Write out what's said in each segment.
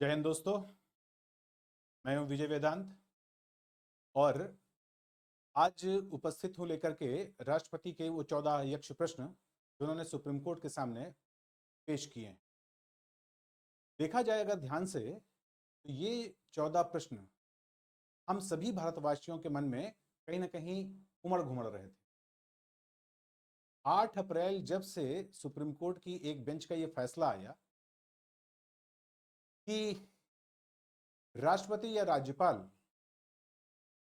जय हिंद दोस्तों। मैं हूं विजय वेदांत और आज उपस्थित हूं लेकर के राष्ट्रपति के वो 14 यक्ष प्रश्न जो उन्होंने सुप्रीम कोर्ट के सामने पेश किए हैं। देखा जाए अगर ध्यान से तो ये 14 प्रश्न हम सभी भारतवासियों के मन में कहीं ना कहीं उमड़ घुमड़ रहे थे। 8 अप्रैल जब से सुप्रीम कोर्ट की एक बेंच का ये फैसला आया कि राष्ट्रपति या राज्यपाल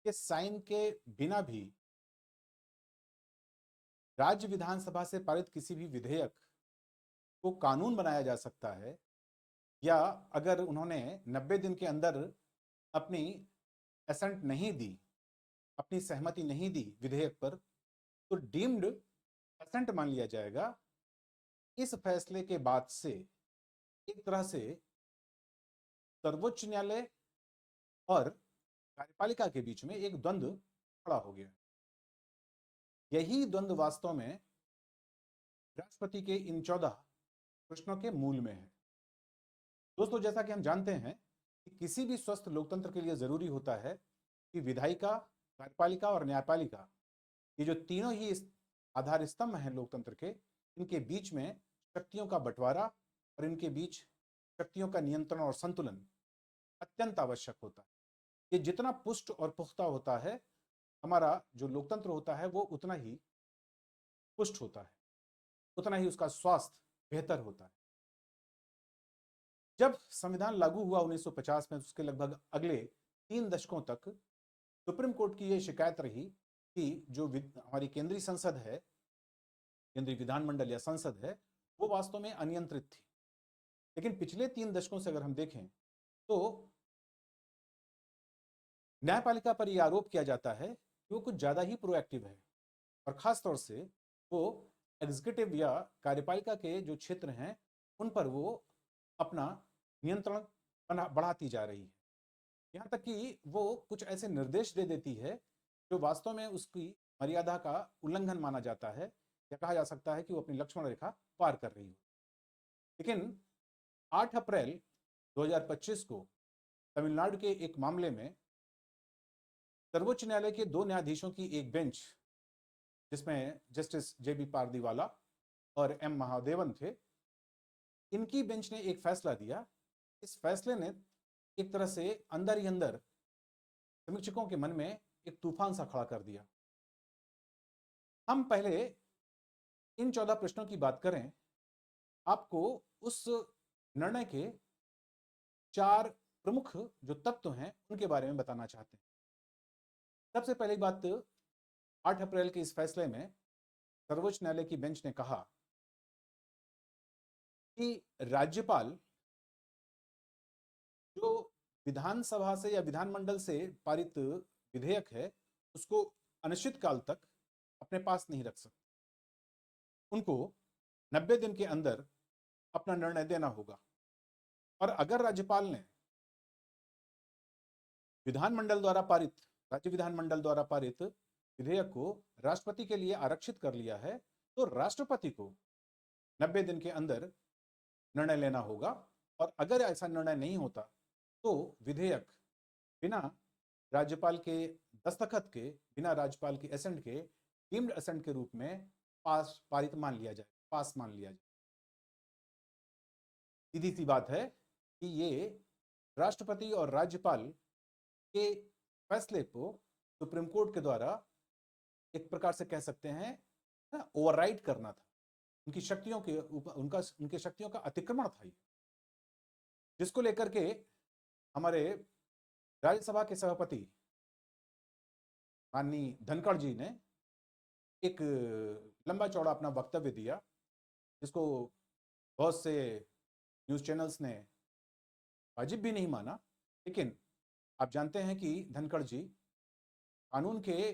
के साइन के बिना भी राज्य विधानसभा से पारित किसी भी विधेयक को कानून बनाया जा सकता है, या अगर उन्होंने 90 दिन के अंदर अपनी एसेंट नहीं दी, अपनी सहमति नहीं दी विधेयक पर, तो डीम्ड एसेंट मान लिया जाएगा। इस फैसले के बाद से एक तरह से सर्वोच्च न्यायालय और कार्यपालिका के बीच में एक द्वंद्व खड़ा हो गया। यही द्वंद्व वास्तव में राष्ट्रपति के इन 14 प्रश्नों के मूल में है। दोस्तों, जैसा कि हम जानते हैं कि किसी भी स्वस्थ लोकतंत्र के लिए जरूरी होता है कि विधायिका, कार्यपालिका और न्यायपालिका, ये जो तीनों ही आधार स्तंभ हैं लोकतंत्र के, इनके बीच में शक्तियों का बंटवारा और इनके बीच शक्तियों का नियंत्रण और संतुलन अत्यंत आवश्यक होता है। ये जितना पुष्ट और पुख्ता होता है, हमारा जो लोकतंत्र होता है वो उतना ही पुष्ट होता है, उतना ही उसका स्वास्थ्य बेहतर होता है। जब संविधान लागू हुआ 1950 में, उसके लगभग अगले 3 दशकों तक सुप्रीम कोर्ट की यह शिकायत रही कि जो हमारी केंद्रीय संसद है, केंद्रीय विधानमंडल या संसद है, वो वास्तव में अनियंत्रित थी। लेकिन पिछले 3 दशकों से अगर हम देखें तो न्यायपालिका पर यह आरोप किया जाता है कि वो कुछ ज्यादा ही प्रोएक्टिव है, और खासतौर से वो एग्जीक्यूटिव या कार्यपालिका के जो क्षेत्र हैं उन पर वो अपना नियंत्रण बढ़ाती जा रही है। यहाँ तक कि वो कुछ ऐसे निर्देश दे देती है जो वास्तव में उसकी मर्यादा का उल्लंघन माना जाता है, या कहा जा सकता है कि वो अपनी लक्ष्मण रेखा पार कर रही हो। लेकिन 8 अप्रैल 2025 को तमिलनाडु के एक मामले में सर्वोच्च न्यायालय के 2 न्यायाधीशों की एक बेंच, जिसमें जस्टिस JB पारदीवाला और M महादेवन थे, इनकी बेंच ने एक फैसला दिया। इस फैसले ने एक तरह से अंदर ही अंदर समीक्षकों के मन में एक तूफान सा खड़ा कर दिया। हम पहले इन 14 प्रश्नों की बात करें, आपको उस निर्णय के 4 प्रमुख जो तत्व हैं उनके बारे में बताना चाहते हैं। सबसे पहली बात, 8 अप्रैल के इस फैसले में सर्वोच्च न्यायालय की बेंच ने कहा कि राज्यपाल जो विधानसभा से या विधानमंडल से पारित विधेयक है उसको अनिश्चित काल तक अपने पास नहीं रख सकते। उनको 90 दिन के अंदर अपना निर्णय देना होगा, और अगर राज्यपाल ने विधानमंडल द्वारा पारित, राज्य विधानमंडल द्वारा पारित विधेयक को राष्ट्रपति के लिए आरक्षित कर लिया है, तो राष्ट्रपति को 90 दिन के अंदर निर्णय लेना होगा। और अगर ऐसा निर्णय नहीं होता तो विधेयक बिना राज्यपाल के दस्तखत के, बिना राज्यपाल के एसेंट के, डीम्ड एसेंट के रूप में पारित मान लिया जाए, पास मान लिया जाए। सीधी सी बात है कि ये राष्ट्रपति और राज्यपाल के फैसले को सुप्रीम कोर्ट के द्वारा एक प्रकार से कह सकते हैं ओवरराइड करना था। उनकी शक्तियों के उनके शक्तियों का अतिक्रमण था ये, जिसको लेकर के हमारे राज्यसभा के सभापति माननीय धनखड़ जी ने एक लंबा चौड़ा अपना वक्तव्य दिया, जिसको बहुत से न्यूज चैनल्स ने वाजिब भी नहीं माना। लेकिन आप जानते हैं कि धनखड़ जी कानून के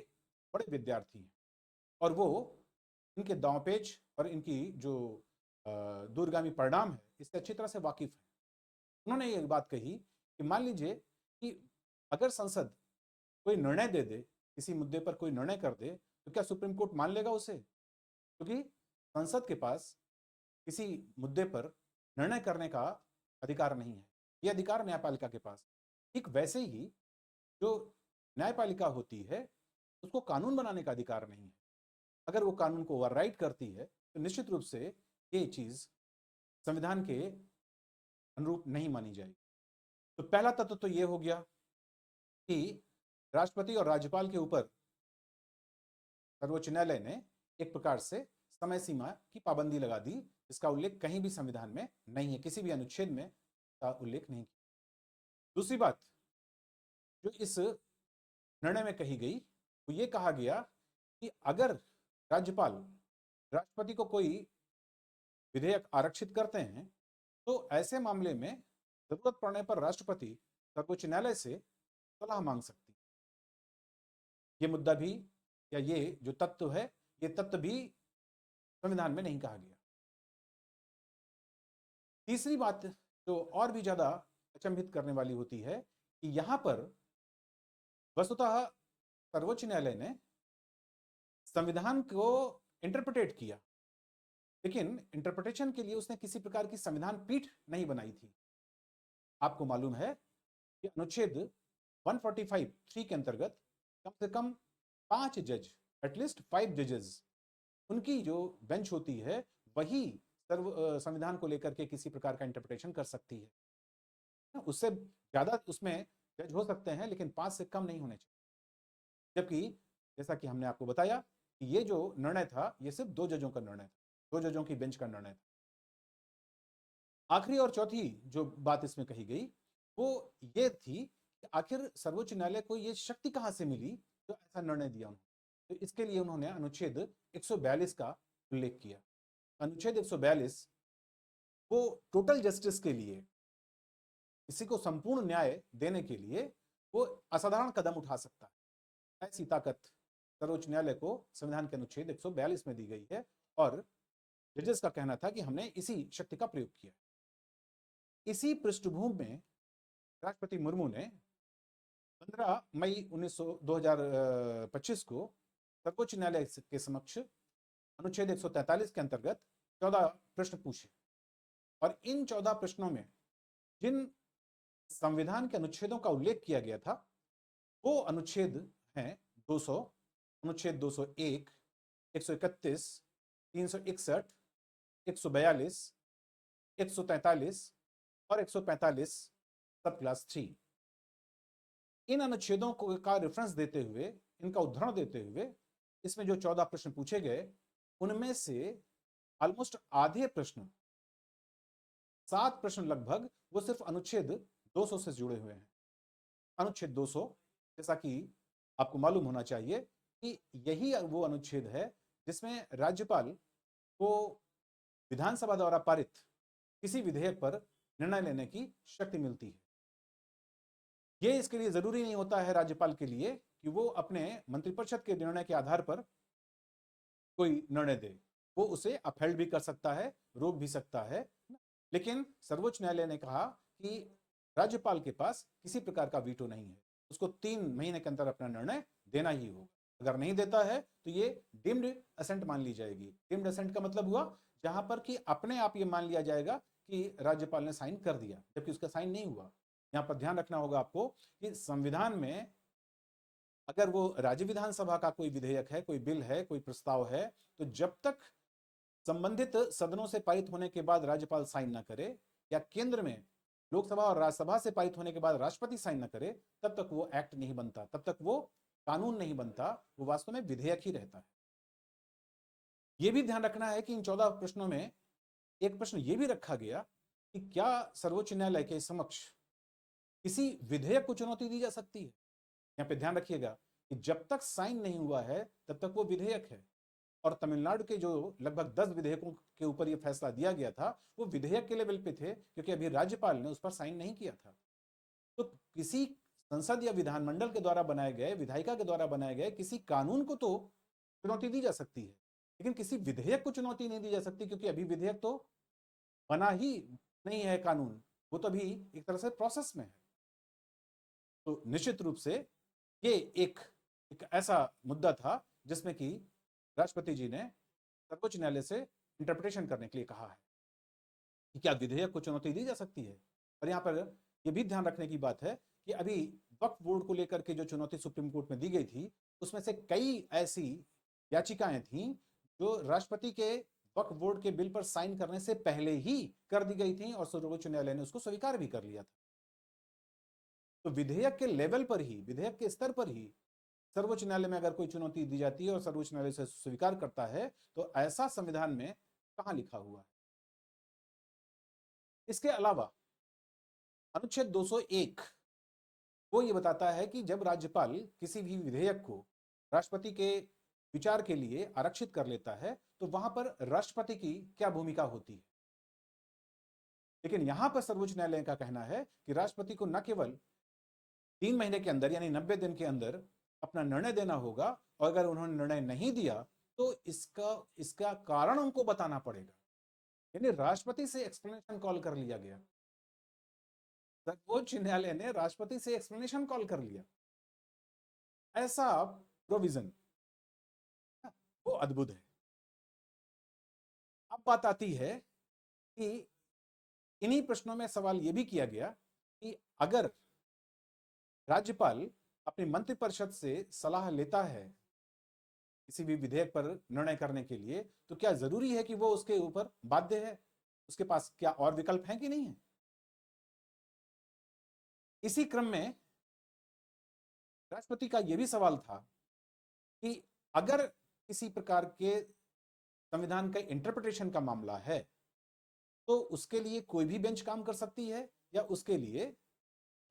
बड़े विद्यार्थी हैं, और वो इनके दांवपेच और इनकी जो दूरगामी परिणाम है इससे अच्छी तरह से वाकिफ है। उन्होंने ये बात कही कि मान लीजिए कि अगर संसद कोई निर्णय दे दे, किसी मुद्दे पर कोई निर्णय कर दे, तो क्या सुप्रीम कोर्ट मान लेगा उसे? क्योंकि संसद के पास किसी मुद्दे पर निर्णय करने का अधिकार नहीं है। ये अधिकार न्यायपालिका के पास। ठीक वैसे ही जो न्यायपालिका होती है उसको कानून बनाने का अधिकार नहीं है। अगर वो कानून को ओवरराइड करती है तो निश्चित रूप से ये चीज संविधान के अनुरूप नहीं मानी जाएगी। तो पहला तत्व तो ये हो गया कि राष्ट्रपति और राज्यपाल के ऊपर सर्वोच्च न्यायालय ने एक प्रकार से समय सीमा की पाबंदी लगा दी, इसका उल्लेख कहीं भी संविधान में नहीं है, किसी भी अनुच्छेद में का उल्लेख नहीं किया। दूसरी बात जो इस निर्णय में कही गई वो ये कहा गया कि अगर राज्यपाल राष्ट्रपति को कोई विधेयक आरक्षित करते हैं तो ऐसे मामले में जरूरत पड़ने पर राष्ट्रपति सर्वोच्च न्यायालय से सलाह मांग सकती है। ये मुद्दा भी या ये जो तत्व है ये तत्व भी संविधान में नहीं कहा गया। तीसरी बात जो और भी ज्यादा अचंभित करने वाली होती है कि यहां पर वस्तुतः सर्वोच्च न्यायालय ने संविधान को इंटरप्रिटेट किया, लेकिन इंटरप्रिटेशन के लिए उसने किसी प्रकार की संविधान पीठ नहीं बनाई थी। आपको मालूम है कि अनुच्छेद 145(3) के अंतर्गत कम से कम 5 जज, एटलीस्ट 5 जजेस, उनकी जो बेंच होती है वही संविधान को लेकर के किसी प्रकार का इंटरप्रिटेशन कर सकती है। उससे ज्यादा उसमें जज हो सकते हैं लेकिन 5 से कम नहीं होने चाहिए। जबकि जैसा कि हमने आपको बताया कि ये जो निर्णय था ये सिर्फ 2 जजों का निर्णय था, 2 जजों की बेंच का निर्णय था। आखिरी और चौथी जो बात इसमें कही गई वो ये थी कि आखिर सर्वोच्च न्यायालय को ये शक्ति कहां से मिली जो ऐसा निर्णय दिया उन्होंने। तो इसके लिए उन्होंने अनुच्छेद 142 का उल्लेख किया। अनुच्छेद 142 वो टोटल जस्टिस के लिए, किसी को संपूर्ण न्याय देने के लिए वो असाधारण कदम उठा सकता है। ऐसी ताकत सर्वोच्च न्यायालय को संविधान के अनुच्छेद 142 में दी गई है और जजेस का कहना था कि हमने इसी शक्ति का प्रयोग किया। इसी पृष्ठभूमि में राष्ट्रपति मुर्मू ने 15 मई 2025 को सर्वोच्च न्यायालय के समक्ष अनुच्छेद 143 के अंतर्गत 14 प्रश्न पूछे और इन 14 प्रश्नों में जिन संविधान के अनुच्छेदों का उल्लेख किया गया था वो अनुच्छेद हैं 200, अनुच्छेद 201, 131, 361, 142, 143 और 145 सब क्लास 3। इन अनुच्छेदों को का रेफरेंस देते हुए, इनका उदाहरण देते हुए इसमें जो 14 प्रश्न पूछे गए उनमें से ऑलमोस्ट आधे प्रश्न, 7 प्रश्न लगभग, वो सिर्फ अनुच्छेद 200 से जुड़े हुए हैं। अनुच्छेद 200 जैसा कि आपको मालूम होना चाहिए कि यही वो अनुच्छेद है जिसमें राज्यपाल को विधानसभा द्वारा पारित किसी विधेयक पर निर्णय लेने की शक्ति मिलती है। ये इसके लिए जरूरी नहीं होता है राज्यपाल के लिए कि वो अपने मंत्रिपरिषद के निर्णय के आधार पर कोई निर्णय दे, वो उसे अपहेल्ड भी कर सकता है, रोक भी सकता है। लेकिन सर्वोच्च न्यायालय ने कहा कि राज्यपाल के पास किसी प्रकार का वीटो नहीं है, उसको 3 महीने के अंदर अपना निर्णय देना ही होगा। अगर नहीं देता है तो ये डीम्ड असेंट मान ली जाएगी। डीम्ड असेंट का मतलब हुआ जहां पर कि अपने आप ये मान लिया जाएगा कि राज्यपाल ने साइन कर दिया जबकि उसका साइन नहीं हुआ। यहां पर ध्यान रखना होगा आपको कि संविधान में अगर वो राज्य विधानसभा का कोई विधेयक है, कोई बिल है, कोई प्रस्ताव है, तो जब तक संबंधित सदनों से पारित होने के बाद राज्यपाल साइन ना करे या केंद्र में लोकसभा और राज्यसभा से पारित होने के बाद राष्ट्रपति साइन ना करे तब तक वो एक्ट नहीं बनता, तब तक वो कानून नहीं बनता, वो वास्तव में विधेयक ही रहता है। यह भी ध्यान रखना है कि इन 14 प्रश्नों में एक प्रश्न यह भी रखा गया कि क्या सर्वोच्च न्यायालय के समक्ष किसी विधेयक को चुनौती दी जा सकती है। यहां पे ध्यान रखिएगा कि जब तक साइन नहीं हुआ है तब तक वो विधेयक है। और तमिलनाडु के जो लगभग 10 विधेयकों के ऊपर यह फैसला दिया गया था वो विधेयक के लेवल पे थे क्योंकि अभी राज्यपाल ने उस पर साइन नहीं किया था। तो किसी संसद या विधानमंडल के द्वारा बनाए गए, विधायिका के द्वारा बनाए गए किसी कानून को तो चुनौती दी जा सकती है, लेकिन किसी विधेयक को चुनौती नहीं दी जा सकती क्योंकि अभी विधेयक तो बना ही नहीं है, कानून वो तो अभी एक तरह से प्रोसेस में है। तो निश्चित रूप से ये एक ऐसा मुद्दा था जिसमें कि राष्ट्रपति जी ने सर्वोच्च न्यायालय से इंटरप्रिटेशन करने के लिए कहा है कि क्या विधेयक को चुनौती दी जा सकती है। और यहाँ पर ये भी ध्यान रखने की बात है कि अभी वक्फ बोर्ड को लेकर के जो चुनौती सुप्रीम कोर्ट में दी गई थी, उसमें से कई ऐसी याचिकाएं थीं जो राष्ट्रपति के वक्फ बोर्ड के बिल पर साइन करने से पहले ही कर दी गई थी और सर्वोच्च न्यायालय ने उसको स्वीकार भी कर लिया था। तो विधेयक के लेवल पर ही, विधेयक के स्तर पर ही सर्वोच्च न्यायालय में अगर कोई चुनौती दी जाती है और सर्वोच्च न्यायालय से स्वीकार करता है, तो ऐसा संविधान में कहां लिखा हुआ है? इसके अलावा अनुच्छेद 201 वो ये बताता है कि जब राज्यपाल किसी भी विधेयक को राष्ट्रपति के विचार के लिए आरक्षित कर लेता है, तो वहां पर राष्ट्रपति की क्या भूमिका होती है। लेकिन यहां पर सर्वोच्च न्यायालय का कहना है कि राष्ट्रपति को न केवल 3 महीने के अंदर यानी 90 दिन के अंदर अपना निर्णय देना होगा, और अगर उन्होंने निर्णय नहीं दिया तो इसका इसका कारण उनको बताना पड़ेगा। यानी राष्ट्रपति से एक्सप्लेनेशन कॉल कर लिया गया। सर्वोच्च न्यायालय ने राष्ट्रपति से एक्सप्लेनेशन कॉल कर लिया। ऐसा प्रोविजन वो अद्भुत है। अब बात आती है कि इन्हीं प्रश्नों में सवाल यह भी किया गया कि अगर राज्यपाल अपनी मंत्रिपरिषद से सलाह लेता है किसी भी विधेयक पर निर्णय करने के लिए, तो क्या जरूरी है कि वो उसके ऊपर बाध्य है? उसके पास क्या और विकल्प हैं कि नहीं है? इसी क्रम में राष्ट्रपति का यह भी सवाल था कि अगर किसी प्रकार के संविधान का इंटरप्रिटेशन का मामला है, तो उसके लिए कोई भी बेंच काम कर सकती है, या उसके लिए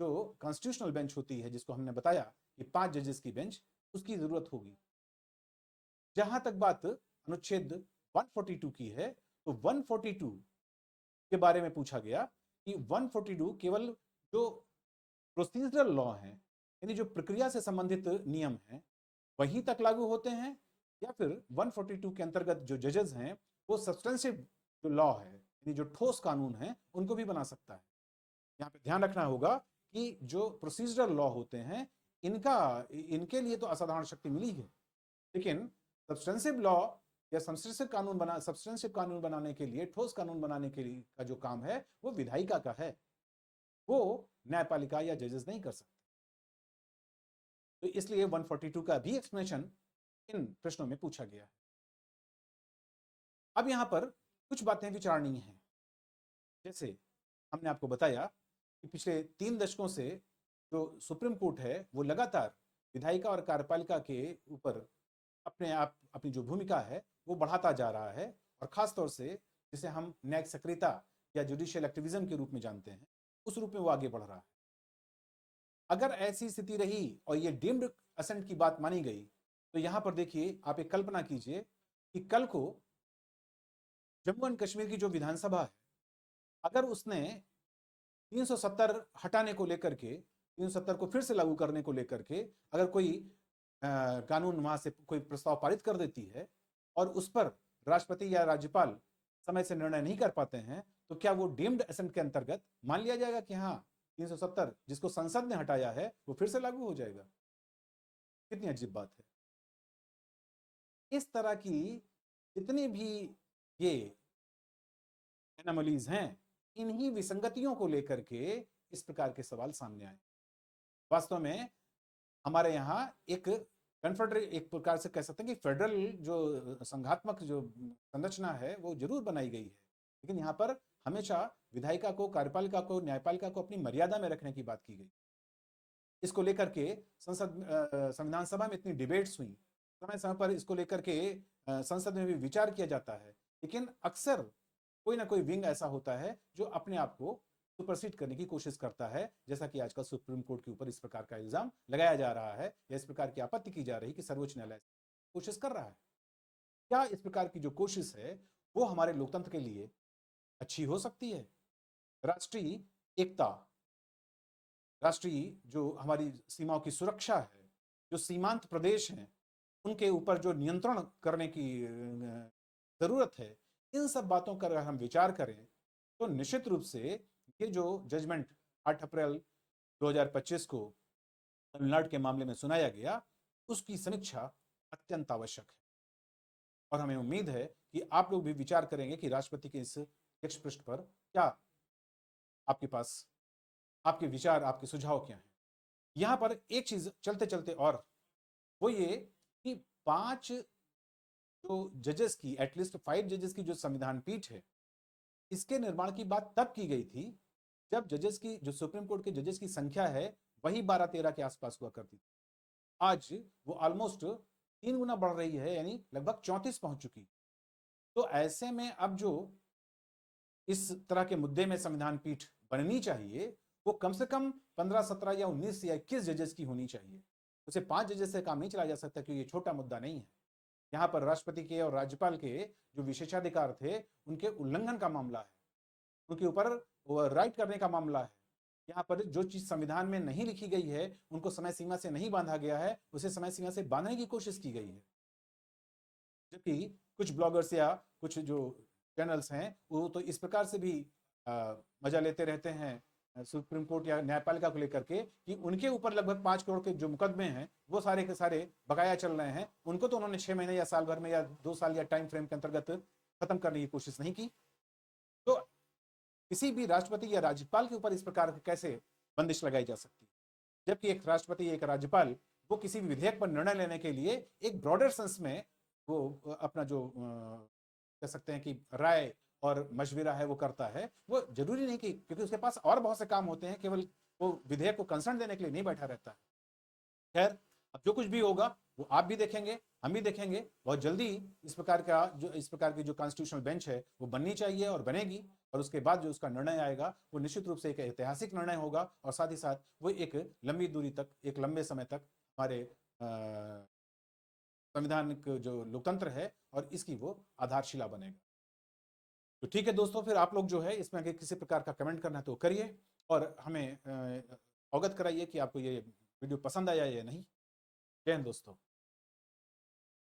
जो कॉन्स्टिट्यूशनल बेंच होती है, जिसको हमने बताया कि 5 जजेस की बेंच, उसकी जरूरत होगी। जहां तक बात अनुच्छेद 142 की है, तो 142 के बारे में पूछा गया कि 142 केवल जो प्रोसीजरल लॉ है, यानी जो प्रक्रिया से संबंधित नियम हैं, वहीं तक लागू होते हैं, या फिर 142 के अंतर्गत जो जजेस हैं वो सब्सटेंसिव जो लॉ है, यानी जो ठोस कानून है, उनको भी बना सकता है। यहाँ पे ध्यान रखना होगा कि जो प्रोसीजरल लॉ होते हैं, इनके लिए तो असाधारण शक्ति मिली है, लेकिन सब्सटेंसिव लॉ या सब्सटेंसिव कानून बनाने के लिए, ठोस कानून बनाने के लिए का जो काम है, वो विधायिका का है, वो न्यायपालिका या जजेस नहीं कर सकते। तो इसलिए 142 का भी एक्सप्लेनेशन इन प्रश्नों में पूछा गया है। अब यहां पर कुछ बातें विचारणीय हैं। जैसे हमने आपको बताया कि पिछले 3 दशकों से जो सुप्रीम कोर्ट है, वो लगातार विधायिका और कार्यपालिका के ऊपर अपनी जो भूमिका है वो बढ़ाता जा रहा है, और खासतौर से जिसे हम न्यायिक सक्रियता या जुडिशियल एक्टिविज्म के रूप में जानते हैं, उस रूप में वो आगे बढ़ रहा है। अगर ऐसी स्थिति रही और ये डीम्ड असेंट की बात मानी गई, तो यहां पर देखिए, आप एक कल्पना कीजिए कि कल को जम्मू एंड कश्मीर की जो विधानसभा है, अगर उसने 370 हटाने को लेकर के, 370 को फिर से लागू करने को लेकर के अगर कोई कानून वहां से कोई प्रस्ताव पारित कर देती है, और उस पर राष्ट्रपति या राज्यपाल समय से निर्णय नहीं कर पाते हैं, तो क्या वो डीम्ड असेंट के अंतर्गत मान लिया जाएगा कि हाँ, 370 जिसको संसद ने हटाया है वो फिर से लागू हो जाएगा? कितनी अजीब बात है। इस तरह की जितनी भी ये एनोमलीज हैं, इन्हीं विसंगतियों को लेकर के इस प्रकार के सवाल सामने आए। वास्तव में हमारे यहाँ एक एक प्रकार से कह सकते हैं कि फेडरल जो संघात्मक जो संरचना है वो जरूर बनाई गई है, लेकिन यहाँ पर हमेशा विधायिका को, कार्यपालिका को, न्यायपालिका को अपनी मर्यादा में रखने की बात की गई। इसको लेकर के संविधान सभा में इतनी डिबेट्स हुई, समय समय पर इसको लेकर के संसद में भी विचार किया जाता है, लेकिन अक्सर कोई ना कोई विंग ऐसा होता है जो अपने आप को सुपरसीड करने की कोशिश करता है, जैसा कि आजकल सुप्रीम कोर्ट के ऊपर इस प्रकार का इल्जाम लगाया जा रहा है, या इस प्रकार की आपत्ति की जा रही है कि सर्वोच्च न्यायालय कोशिश कर रहा है। क्या इस प्रकार की जो कोशिश है वो हमारे लोकतंत्र के लिए अच्छी हो सकती है? राष्ट्रीय एकता, राष्ट्रीय जो हमारी सीमाओं की सुरक्षा है, जो सीमांत प्रदेश हैं, उनके ऊपर जो नियंत्रण करने की जरूरत है, इन सब बातों का अगर हम विचार करें, तो निश्चित रूप से ये जो जजमेंट 8 अप्रैल 2025 को तमिलनाडु के मामले में सुनाया गया, उसकी समीक्षा अत्यंत आवश्यक है। और हमें उम्मीद है कि आप लोग भी विचार करेंगे कि राष्ट्रपति के इस यक्ष पृष्ठ पर क्या आपके पास आपके विचार, आपके सुझाव क्या हैं? यहाँ पर एक चीज़ चलते चलते और वो ये कि 5 जो जजेस की, एटलीस्ट 5 जजेस की जो संविधान पीठ है, इसके निर्माण की बात तब की गई थी जब जजेस की, जो सुप्रीम कोर्ट के जजेस की संख्या है, वही 12-13 के आसपास हुआ करती थी। आज वो ऑलमोस्ट 3 गुना बढ़ रही है, यानी लगभग 34 पहुंच चुकी। तो ऐसे में अब जो इस तरह के मुद्दे में संविधान पीठ बननी चाहिए, वो कम से कम 15, 17 या 19 या 21 जजेस की होनी चाहिए। उसे 5 जजेस से काम नहीं चलाया जा सकता, क्योंकि ये छोटा मुद्दा नहीं है। यहाँ पर राष्ट्रपति के और राज्यपाल के जो विशेषाधिकार थे, उनके उल्लंघन का मामला है, उनके ऊपर राइट करने का मामला है। यहाँ पर जो चीज संविधान में नहीं लिखी गई है, उनको समय सीमा से नहीं बांधा गया है, उसे समय सीमा से बांधने की कोशिश की गई है। जबकि कुछ ब्लॉगर्स या कुछ जो चैनल्स हैं, वो तो इस प्रकार से भी मजा लेते रहते हैं सुप्रीम कोर्ट या न्यायपालिका को लेकर के कि उनके ऊपर लगभग 5 करोड़ के जो मुकदमे हैं, वो सारे के सारे बकाया चल रहे हैं। उनको तो उन्होंने 6 महीने या साल भर में या 2 साल या टाइम फ्रेम के अंतर्गत खत्म करने की कोशिश नहीं की। तो किसी भी राष्ट्रपति या राज्यपाल के ऊपर इस प्रकार की कैसे बंदिश लगाई जा सकती है? जबकि एक राष्ट्रपति, एक राज्यपाल, वो किसी भी विधेयक पर निर्णय लेने के लिए एक ब्रॉडर सेंस में वो अपना जो कह सकते हैं कि राय और मशविरा है वो करता है। वो जरूरी नहीं कि, क्योंकि उसके पास और बहुत से काम होते हैं, केवल वो विधेयक को कंसर्न देने के लिए नहीं बैठा रहता है। खैर, अब जो कुछ भी होगा वो आप भी देखेंगे, हम भी देखेंगे। बहुत जल्दी इस प्रकार की जो कॉन्स्टिट्यूशनल बेंच है वो बननी चाहिए और बनेगी, और उसके बाद जो उसका निर्णय आएगा वो निश्चित रूप से एक ऐतिहासिक निर्णय होगा, और साथ ही साथ वो एक लंबी दूरी तक, एक लंबे समय तक हमारे संविधानिक जो लोकतंत्र है और इसकी वो आधारशिला बनेगा। तो ठीक है दोस्तों, फिर आप लोग जो है इसमें अगर किसी प्रकार का कमेंट करना है तो करिए, और हमें अवगत कराइए कि आपको ये वीडियो पसंद आया या नहीं। जय हिंद दोस्तों।